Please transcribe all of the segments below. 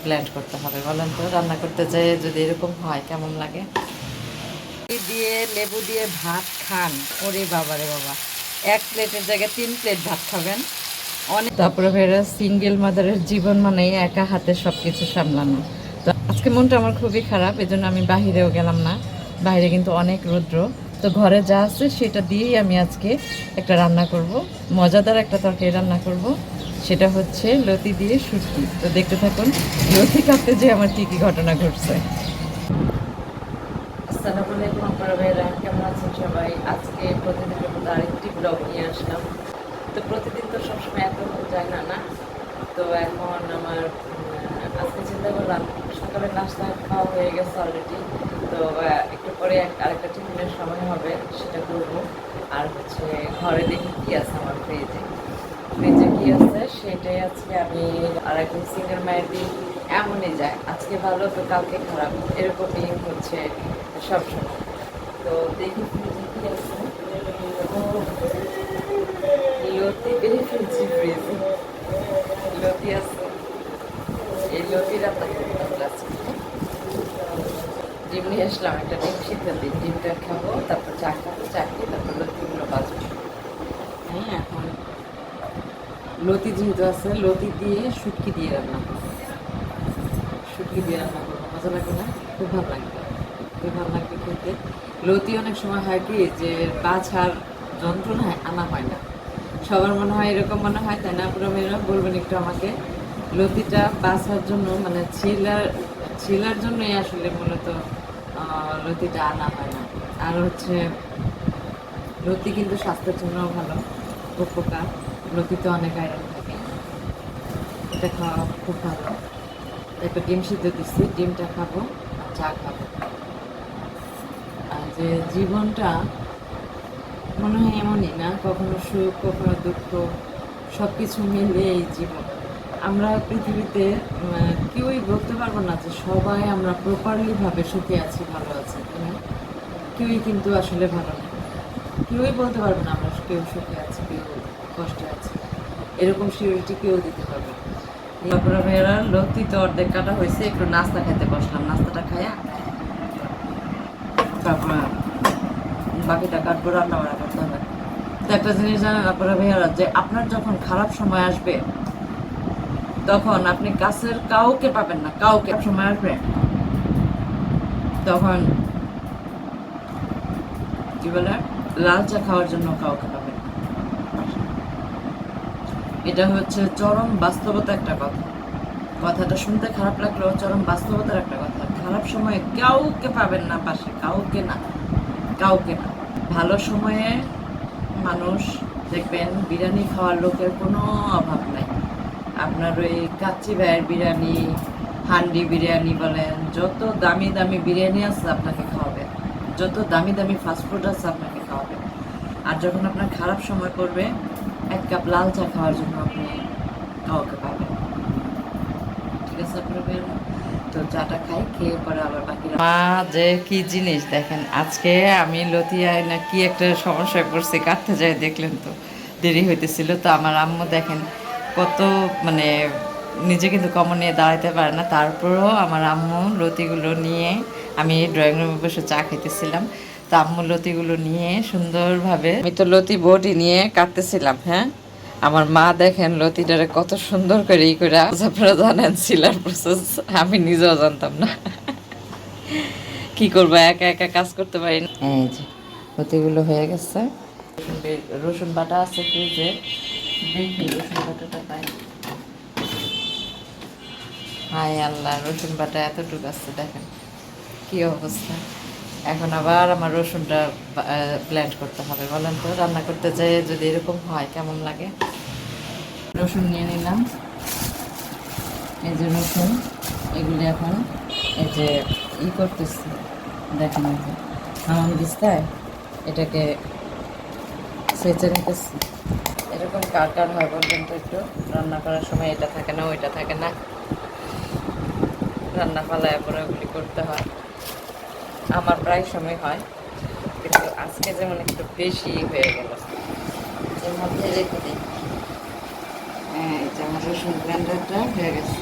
Blend করতে হবে। বলেন তো রান্না করতে যেয়ে যদি এরকম হয় কেমন লাগে? দিয়ে লেবু দিয়ে ভাত খান, ওরে বাবা রে বাবা, এক প্লেটের জায়গায় 3 প্লেট ভাত খাবেন অনেক। তারপরে ফেরা সিঙ্গেল মাদারের জীবন মানেই একা হাতে সব কিছু সামলানো। তো আজকে মনটা আমার খুবই খারাপ, এজন্য আমি বাহিরেও গেলাম না। বাইরে কিন্তু অনেক রৌদ্র। তো ঘরে যা আছে সেটা দিয়েই আমি আজকে একটা রান্না করব, মজাদার একটা তরকারি রান্না করব। সেটা হচ্ছে লতি দিয়ে শুটকি। তো দেখতে থাকুন লতি কাটতে যে আমার কী কী ঘটনা ঘটছে। আসসালামু আলাইকুম আপনারা ভাইরা, কেমন আছেন সবাই? আজকে প্রতিদিনের মতো আরেকটি ব্লগ নিয়ে আসলাম। তো প্রতিদিন তো সবসময় এত যায় না না। তো এখন আমার আজকে চিন্তা করলাম, সকালে নাস্তা খাওয়া হয়ে গেছে অলরেডি। তো একটু পরে আরেকটা টিফিনের সময় হবে, সেটা করব। আর হচ্ছে ঘরে দেখি কী আছে আমার ফ্রিজে, কী আছে সেটাই আজকে আমি আর একদিন সিঙ্গেল মায়ের দিন এমনই যায়, আজকে ভালো তো কালকে খারাপ, এরকমই হচ্ছে সবসময়। তো দেখি ফ্রিজে কী আছে। লতি বেরিয়ে ফেলছি ফ্রিজে, লতি আছে। এই লতি রান্না করতে আছে। ডিম নিয়ে আসলাম, একটা ডিম সিদ্ধ দিই, ডিমটা খাবো, তারপর চা খাবো, চা খেয়ে তারপর লতিগুলো বাজবো। হ্যাঁ, এখন লতি যেহেতু আছে, লতি দিয়ে শুটকি দিয়ে রান্না করবো। শুটকি দিয়ে রান্না করবো, মজা লাগে না? খুব ভালো লাগবে, খুব ভালো লাগবে খেতে। লতি অনেক সময় হয় কি যে বাছার যন্ত্রণায় আনা হয় না, সবার মনে হয় এরকম মনে হয়, তাই না? পুরো মেয়েরা বলবেন একটু আমাকে। লতিটা বাছার জন্য মানে ছিলার জন্যই আসলে মূলত লতিটা আনা হয় না। আর হচ্ছে লতি কিন্তু স্বাস্থ্যের জন্য ভালো, উপকার। লতিতে অনেক আয়রন থাকে, এটা খাওয়া খুব ভালো। একটা ডিম সিদ্ধ দিচ্ছি, ডিমটা খাবো আর চা খাবো। আর যে জীবনটা মনে হয় এমনই না, কখনো সুখ কখনো দুঃখ, সব কিছু মিলে এই জীবন। আমরা পৃথিবীতে কেউই বলতে পারবো না যে সবাই আমরা প্রপারলিভাবে সুখে আছি, ভালো আছি, তাই না? কেউই কিন্তু আসলে ভালো নেই, কেউই বলতে পারবে না আমরা কেউ সুখে আছি কেউ কষ্টে আছি, এরকম সিউরিটি কেউ দিতে পারবে না। তারপরে মেয়েরা লতি তো অর্ধেক কাটা হয়েছে, একটু নাস্তা খেতে বসলাম, নাস্তাটা খাইয়া তারপর বাকিটা কাটবো, রান্না বান্না করতে হবে। তো একটা জিনিস জানেন আপনারা ভাইয়ারা, যে আপনার যখন খারাপ সময় আসবে তখন আপনি কাছের কাউকে পাবেন না, কাউকে সময় আসবে তখন কি বলে লাল চা খাওয়ার জন্য কাউকে পাবেন না। এটা হচ্ছে চরম বাস্তবতা একটা কথা, কথাটা শুনতে খারাপ লাগলেও চরম বাস্তবতার একটা কথা। খারাপ সময়ে কাউকে পাবেন না পাশে, কাউকে না, কাউকে না। ভালো সময়ে মানুষ দেখবেন বিরিয়ানি খাওয়ার লোকের কোনো অভাব নাই। আপনার ওই কাচ্চি ভাইয়ের বিরিয়ানি, হান্ডি বিরিয়ানি বলেন, যত দামি দামি বিরিয়ানি আছে আপনাকে খাওয়াবে, যত দামি দামি ফাস্টফুড আছে আপনাকে খাওয়াবে। আর যখন আপনার খারাপ সময় করবে, 1 কাপ লাল চা খাওয়ার জন্য আপনি কাউকে পাবেন। ঠিক আছে আপনার? তো চাটা খাই, খেয়ে পরে আবার বাকি মা যে কি জিনিস দেখেন। আজকে আমি লতিয়ায় না কি একটা সমস্যায় পড়ছি, কাটতে যাই দেখলেন তো দেরি হইতেছিল। তো আমার আম্মু দেখেন কত মানে নিজে কিন্তু কমন নিয়ে দাঁড়াইতে পারে না, তারপরেও আমার আম্মু লতিগুলো নিয়ে, আমি ড্রয়িং রুমে বসে চা খেতেছিলাম, তো আম্মু লতিগুলো নিয়ে সুন্দরভাবে, আমি তো লতি বটি নিয়ে কাটতেছিলাম। হ্যাঁ, আমার মা দেখেন লতিটারে কত সুন্দর করে ই করে, আপনারা জানেন সিলার প্রসেস আমি নিজেও জানতাম না, কি করবো, একা একা কাজ করতে পারি না। এই যে লতিগুলো হয়ে গেছে, রসুন বাটা আছে ফ্রিজে, দেখি রসুন বাটাটা পাই। হায় আল্লাহ, রসুন বাটা এতটুকু আছে, দেখেন কি অবস্থা। এখন আবার আমার রসুনটা ব্লেন্ড করতে হবে। বলেন তো রান্না করতে যেয়ে যদি এরকম হয় কেমন লাগে? রসুন নিয়ে নিলাম, এই যে রসুন, এগুলি এখন এই যে করতেছি, দেখেন এই যে হামাম দিস্তায় এটাকে সেচে নিতেছি। এরকম কার কার হয় বলবেন তো একটু? রান্না করার সময় এটা থাকে না, ওইটা থাকে না, রান্না পালায় পরে ওগুলি করতে হয়। আমার প্রায় সময় হয়, কিন্তু আজকে যেমন একটু বেশি হয়ে গেল। এর মধ্যে রেখে দিই। হ্যাঁ, এই যে আমার রসুন ব্লেন্ডারটা হয়ে গেছে,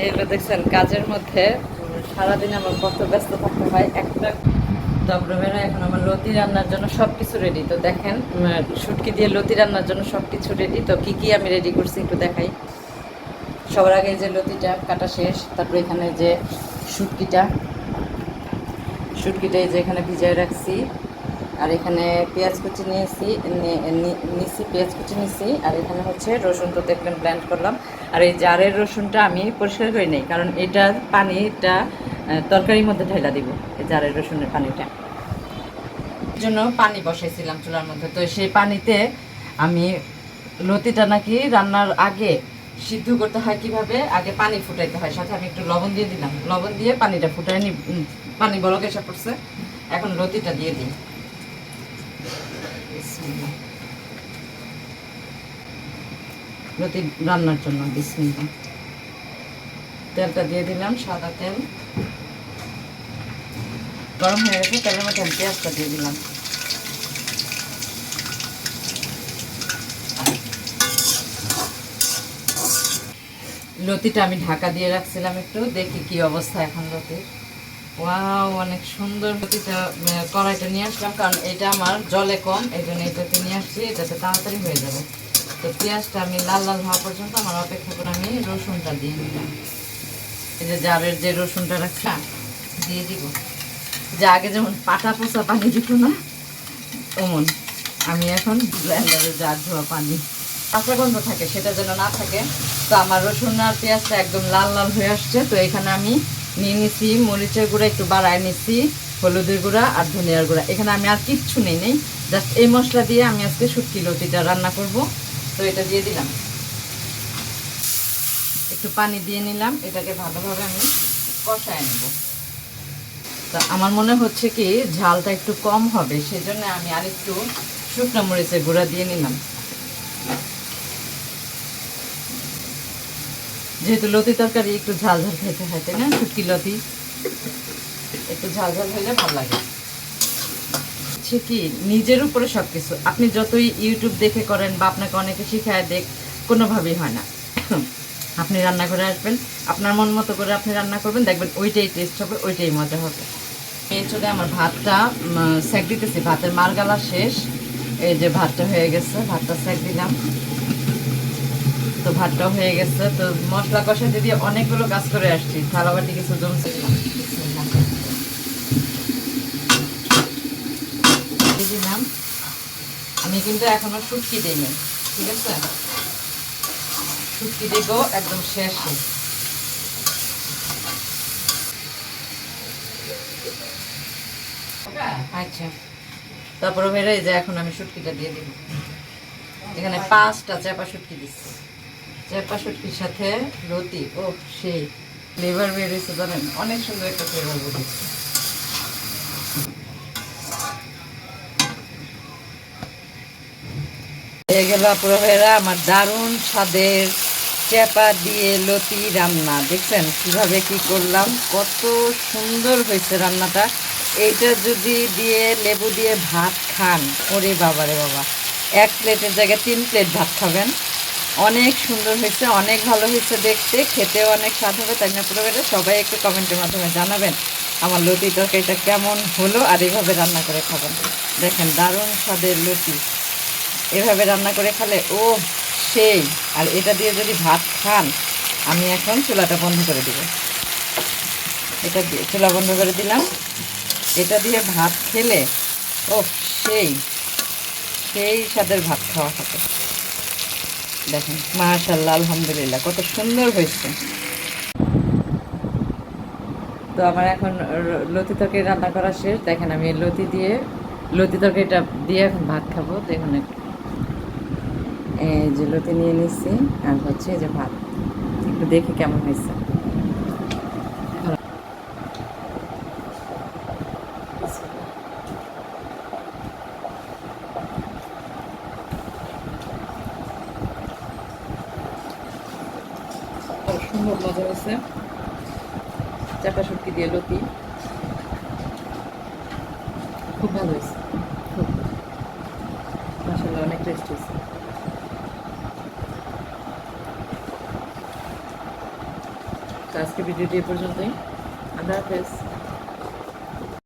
এই হলো দেখছেন কাজের মধ্যে সারাদিন আমার কত ব্যস্ত থাকতে হয় একটা। তবরমেরা এখন আমার লতি রান্নার জন্য সব কিছু রেডি। তো দেখেন শুটকি দিয়ে লতি রান্নার জন্য সব কিছু রেডি। তো কি কি আমি রেডি করছি একটু দেখাই। সবার আগে যে লতিটা কাটা শেষ, তারপরে এখানে যে শুটকিটা এই যে এখানে ভিজায় রাখছি। আর এখানে পেঁয়াজ কুচি নিয়েছি পেঁয়াজ কুচি নিয়েছি। আর এখানে হচ্ছে রসুন তো দেখবেন ব্লেন্ড করলাম। আর এই জারের রসুনটা আমি পরিষ্কার করে নিই, কারণ এটার পানিটা তরকারির মধ্যে ঢেলা দিব, এই জারের রসুনের পানিটা। এর জন্য পানি বসাইছিলাম চুলার মধ্যে। তো সেই পানিতে আমি লতিটা নাকি রান্নার আগে সিদ্ধ করতে হয় কিভাবে, আগে পানি ফুটাইতে হয়, সাথে আমি একটু লবণ দিয়ে দিলাম। লবণ দিয়ে পানিটা ফুটাই পানি বলক এসে পড়ছে। এখন লতিটা দিয়ে দিই। লতি রান্নার জন্য বিসমিল্লাহ। তেলটা দিয়ে দিলাম, সাদা তেল গরম হয়ে গেছে। তেলের মধ্যে আমি পেঁয়াজটা দিয়ে দিলাম। লতিটা আমি ঢাকা দিয়ে রাখছিলাম একটু, দেখি কি অবস্থা এখন লতির। ওয়াও, অনেক সুন্দর। লতিটা কড়াইটা নিয়ে আসলাম, কারণ এটা আমার জলে কম, এই জন্য এটাতে নিয়ে আসছি, এটাতে তাড়াতাড়ি হয়ে যাবে। তো পেঁয়াজটা আমি লাল লাল হওয়া পর্যন্ত আমার অপেক্ষা করে আমি রসুনটা দিয়ে নিলাম। এই যে জারের যে রসুনটা রাখা দিয়ে দিব। যে আগে যেমন পাটা পোষা পানি দিত না, অমন আমি এখন ব্লেন্ডারে জার ধোয়া পানি, কাঁচা গন্ধ থাকে সেটা যেন না থাকে। তো আমার রসুন আর পেঁয়াজটা একদম লাল লাল হয়ে আসছে। তো এখানে আমি নিয়ে নিছি মরিচের গুঁড়া একটু বাড়ায় নিছি, হলুদের গুঁড়া আর ধনিয়ার গুঁড়া। এখানে আমি আর কিচ্ছু নেই, জাস্ট এই মশলা দিয়ে আমি আজকে শুটকি লতিটা রান্না করব। তো এটা দিয়ে দিলাম, একটু পানি দিয়ে নিলাম, এটাকে ভালোভাবে আমি কষায় নেব। তা আমার মনে হচ্ছে কি ঝালটা একটু কম হবে, সেজন্য আমি আর একটু শুকনো মরিচের গুঁড়া দিয়ে নিলাম। যেহেতু লতি তরকারি একটু ঝাল ঝাল খেতে হয়, তাই না? শুটকি লতি একটু ঝাল ঝাল হইলে ভালো লাগে। হচ্ছে কি নিজের উপরে সব কিছু, আপনি যতই ইউটিউব দেখে করেন বা আপনাকে অনেকে শিখায় দেখ, কোনোভাবেই হয় না। আপনি রান্না করে আসবেন, আপনার মন মতো করে আপনি রান্না করবেন, দেখবেন ওইটাই টেস্ট হবে, ওইটাই মজা হবে। এই চলে আমার ভাতটা সেক দিতেছি, ভাতের মারগালা শেষ। এই যে ভাতটা হয়ে গেছে, ভাতটা সেক দিলাম। তো ভাতটাও হয়ে গেছে। তো মশলা কষাতে দিয়ে অনেকগুলো কাজ করে আসছি, থালাবাটি কিছু জমছে দিলাম। আমি কিন্তু এখনো শুটকি দিইনি, ঠিক আছে? শুটকি দিব একদম শেষে। আচ্ছা, তারপরে বেড়ে যে এখন আমি শুটকিটা দিয়ে দিব। এখানে 5টা চাপা শুটকি দিচ্ছি, চাপা শুটকির সাথে লতি। ও সেই ফ্লেভার বেরিয়েছে, জানেন? অনেক সুন্দর একটা ফ্লেভার বেরিয়েছে। হয়ে গেল পুরো ভাইয়েরা আমার দারুণ স্বাদের চেপা দিয়ে লতি রান্না। দেখছেন কিভাবে কি করলাম, কত সুন্দর হয়েছে রান্নাটা। এইটা যদি দিয়ে লেবু দিয়ে ভাত খান, ওরে বাবা রে বাবা, 1 প্লেটের জায়গায় 3 প্লেট ভাত খাবেন। অনেক সুন্দর হয়েছে, অনেক ভালো হয়েছে দেখতে, খেতেও অনেক স্বাদ হবে, তাই না? পুরো সবাই একটু কমেন্টের মাধ্যমে জানাবেন আমার লতি তরকারিটা কেমন হলো, আর এইভাবে রান্না করে খাবেন। দেখেন দারুণ স্বাদের লতি, এভাবে রান্না করে খেলে ও সেই। আর এটা দিয়ে যদি ভাত খান, আমি এখন চুলাটা বন্ধ করে দিব। এটা দিয়ে চুলা বন্ধ করে দিলাম। এটা দিয়ে ভাত খেলে ও সেই সেই স্বাদের ভাত খাওয়া হবে। দেখেন মাশাআল্লাহ, আলহামদুলিল্লাহ, কত সুন্দর হয়েছে। তো আমার এখন লতি তরকারি রান্না করা শেষ। দেখেন আমি লতি তরকারিটা দিয়ে এখন ভাত খাবো। দেখুন এই যে লতি নিয়ে নিচ্ছি, আর হচ্ছে এই যে ভাত, একটু দেখি কেমন হয়েছে। সুন্দর মজা হয়েছে, চাপা শুটকি দিয়ে লতি, খুব ভালো হয়েছে, খুব মাশাআল্লাহ, অনেক টেস্ট হয়েছে। তো আজকে ভিডিওটি এ পর্যন্তই। আল্লাহ হাফেজ।